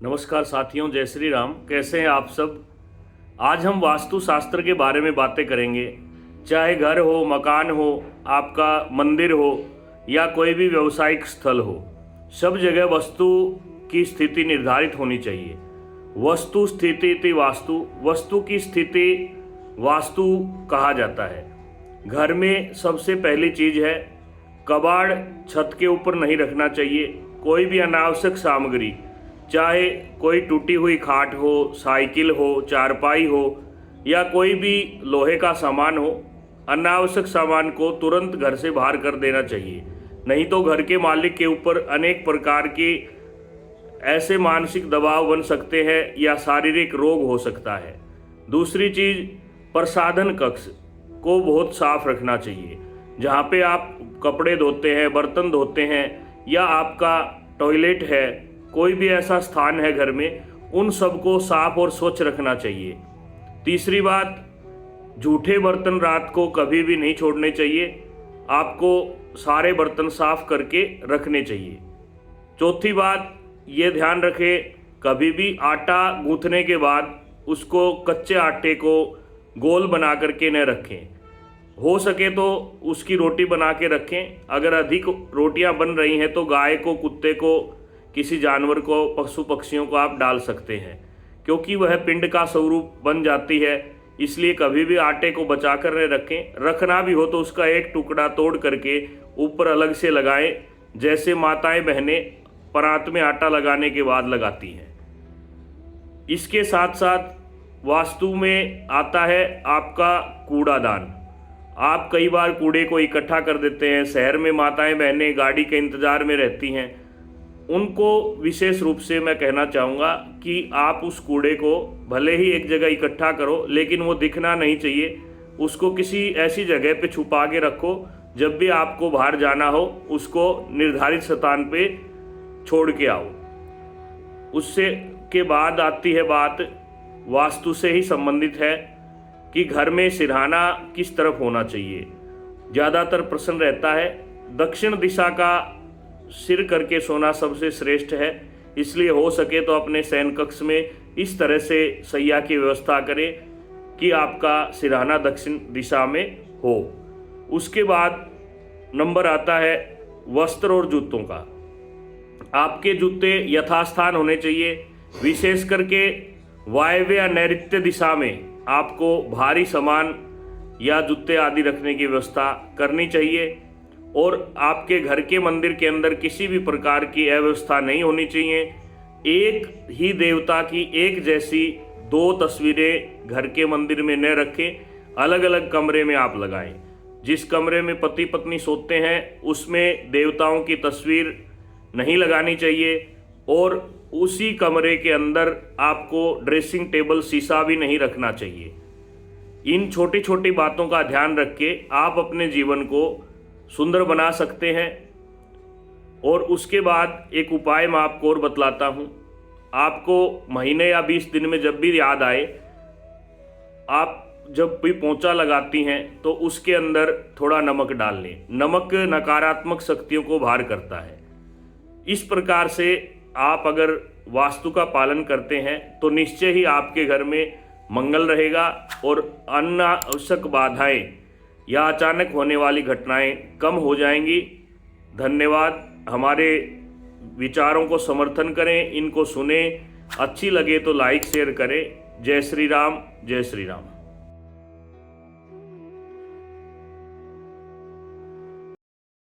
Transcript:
नमस्कार साथियों, जय श्री राम। कैसे हैं आप सब। आज हम वास्तु शास्त्र के बारे में बातें करेंगे। चाहे घर हो, मकान हो, आपका मंदिर हो या कोई भी व्यवसायिक स्थल हो, सब जगह वस्तु की स्थिति निर्धारित होनी चाहिए। वस्तु स्थिति इति वास्तु, वस्तु की स्थिति वास्तु कहा जाता है। घर में सबसे पहली चीज है कबाड़ छत के ऊपर नहीं रखना चाहिए। कोई भी अनावश्यक सामग्री, चाहे कोई टूटी हुई खाट हो, साइकिल हो, चारपाई हो या कोई भी लोहे का सामान हो, अनावश्यक सामान को तुरंत घर से बाहर कर देना चाहिए। नहीं तो घर के मालिक के ऊपर अनेक प्रकार के ऐसे मानसिक दबाव बन सकते हैं या शारीरिक रोग हो सकता है। दूसरी चीज, प्रसाधन कक्ष को बहुत साफ रखना चाहिए। जहाँ पे आप कपड़े धोते हैं, बर्तन धोते हैं या आपका टॉयलेट है, कोई भी ऐसा स्थान है घर में, उन सबको साफ और स्वच्छ रखना चाहिए। तीसरी बात, जूठे बर्तन रात को कभी भी नहीं छोड़ने चाहिए। आपको सारे बर्तन साफ करके रखने चाहिए। चौथी बात, ये ध्यान रखें कभी भी आटा गूंथने के बाद उसको, कच्चे आटे को गोल बना करके न रखें। हो सके तो उसकी रोटी बना के रखें। अगर अधिक रोटियां बन रही हैं तो गाय को, कुत्ते को, किसी जानवर को, पशु पक्षियों को आप डाल सकते हैं, क्योंकि वह पिंड का स्वरूप बन जाती है। इसलिए कभी भी आटे को बचा कर रखें। रखना भी हो तो उसका एक टुकड़ा तोड़ करके ऊपर अलग से लगाएं, जैसे माताएं बहनें परात में आटा लगाने के बाद लगाती हैं। इसके साथ साथ वास्तु में आता है आपका कूड़ादान। आप कई बार कूड़े को इकट्ठा कर देते हैं। शहर में माताएं बहनें गाड़ी के इंतजार में रहती हैं। उनको विशेष रूप से मैं कहना चाहूँगा कि आप उस कूड़े को भले ही एक जगह इकट्ठा करो, लेकिन वो दिखना नहीं चाहिए। उसको किसी ऐसी जगह पे छुपा के रखो। जब भी आपको बाहर जाना हो, उसको निर्धारित स्थान पे छोड़ के आओ। उससे के बाद आती है बात, वास्तु से ही संबंधित है कि घर में सिरहाना किस तरफ होना चाहिए। ज़्यादातर प्रश्न रहता है। दक्षिण दिशा का सिर करके सोना सबसे श्रेष्ठ है। इसलिए हो सके तो अपने शयन कक्ष में इस तरह से शैया की व्यवस्था करें कि आपका सिरहाना दक्षिण दिशा में हो। उसके बाद नंबर आता है वस्त्र और जूतों का। आपके जूते यथास्थान होने चाहिए। विशेष करके वायव्य या नैऋत्य दिशा में आपको भारी सामान या जूते आदि रखने की व्यवस्था करनी चाहिए। और आपके घर के मंदिर के अंदर किसी भी प्रकार की अव्यवस्था नहीं होनी चाहिए। एक ही देवता की एक जैसी दो तस्वीरें घर के मंदिर में न रखें। अलग अलग कमरे में आप लगाएं। जिस कमरे में पति पत्नी सोते हैं उसमें देवताओं की तस्वीर नहीं लगानी चाहिए। और उसी कमरे के अंदर आपको ड्रेसिंग टेबल, शीशा भी नहीं रखना चाहिए। इन छोटी छोटी बातों का ध्यान रख के आप अपने जीवन को सुंदर बना सकते हैं। और उसके बाद एक उपाय मैं आपको और बतलाता हूँ। आपको महीने या 20 दिन में जब भी याद आए, आप जब भी पोंछा लगाती हैं तो उसके अंदर थोड़ा नमक डाल लें। नमक नकारात्मक शक्तियों को बाहर करता है। इस प्रकार से आप अगर वास्तु का पालन करते हैं तो निश्चय ही आपके घर में मंगल रहेगा और अनावश्यक बाधाएं या अचानक होने वाली घटनाएं कम हो जाएंगी। धन्यवाद। हमारे विचारों को समर्थन करें, इनको सुने। अच्छी लगे तो लाइक शेयर करें। जय श्री राम, जय श्री राम।